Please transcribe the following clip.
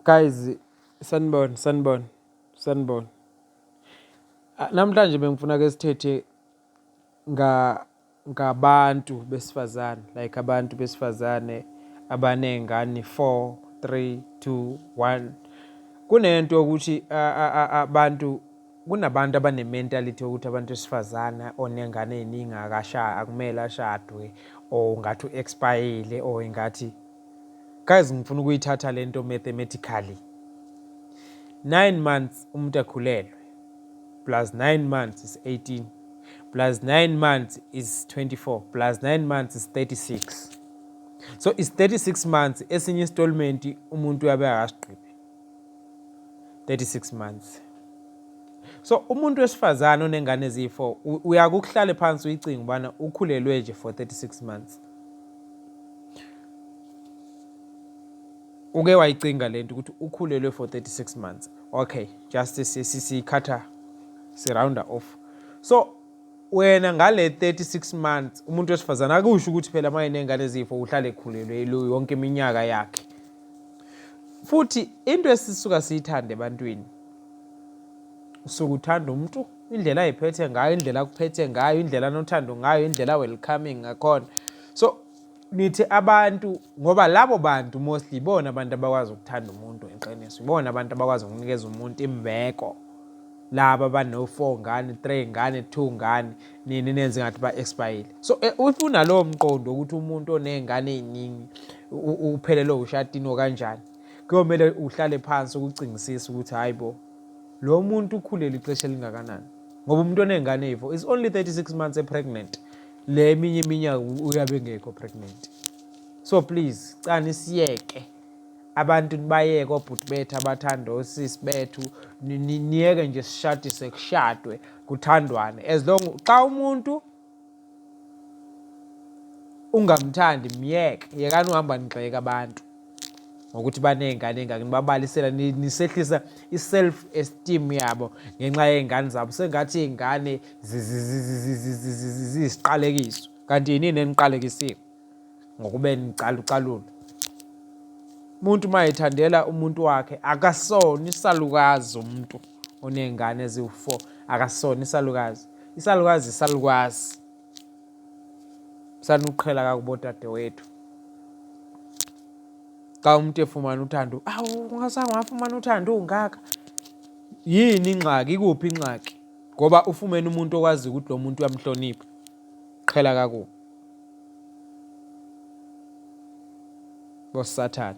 Guys, sanibona. Namhlanje bengifuna ke sithethe ngabantu besifazane, like abantu besifazane abanezingane 4, 3, 2, 1. Kunento ukuthi kunabantu abane-mentality yokuthi abantu besifazane onengane eziningi akumele ashadwe or ngathi u-expire or ngathi. Guys, ngifuna ukuyithatha lento mathematically. 9 months umuntu akhulelwe plus 9 months is 18 plus 9 months is 24 plus 9 months is 36. So it's 36 months esinye installment umuntu uyabe akasiqiphi. 36 months. So umuntu wesifazane onengane ezi4 uyakuhlala phansi uyicinga ubana ukhulelwe nje for 36 months. Uke wayicinga lento ukuthi ukhulelwe for 36 months. Okay, just sikhatha round off. So wena ngale 36 months umuntu wesifazana akusho ukuthi phela manje nengane ezi4 uhlale ekhulelwe yonke iminyaka yakhe. Futhi into esisuka siyithande ebantwini usukuthanda umuntu indlela ayiphethe ngayo, indlela akuphethe ngayo, indlela anothando ngayo, indlela welcoming ngakhona. So nithi abantu ngoba labo bantu mostly ibona abantu abakwazi ukuthanda umuntu eqiniso, ibona abantu abakwazi ukunikeza umuntu imbeko. Laba abano4 ngane, 3 ngane, 2 ngane, nini nenze ngathi ba-expire. So ufuna lowo mqondo ukuthi umuntu onezingane eziningi uphelelwe ushadini kanjani, kuyomele uhlale phansi ukucingisisa ukuthi hayibo lo muntu ukhulele ixesha elingakanani, ngoba umuntu onezingane ezi4 is only 36 months pregnant. Le eminye iminyaka uyabe engekho pregnant. So please cani siyeke abantu nibayeke obhuti bethu abathanda osisi bethu, niyeke nje sishadise kushadwe kuthandwane. As long xa umuntu ungamthandi myeke, yekani uhamba nigxeka abantu ngokuthi banezingane engaki, nibabalisela nisehlisa i-self esteem yabo ngenxa yezingane zabo, sengathi izingane ziyisiqalekiso, kanti yini eniqalekisiwe ngokube nicalula. Umuntu mayithandela umuntu wakhe akasona isalukazi. Umuntu onezingane ezi4 akasona isalukazi. Isalukazi sanuqhela kakubodade wethu. Xa umuntu efumana uthando, ungasange wafumana uthando ungaka, yini ingxaki, ikuphi ingxaki? Ngoba ufumene umuntu okwazi ukuthi lo muntu uyamhlonipha, qhela kakubi. Bosathane.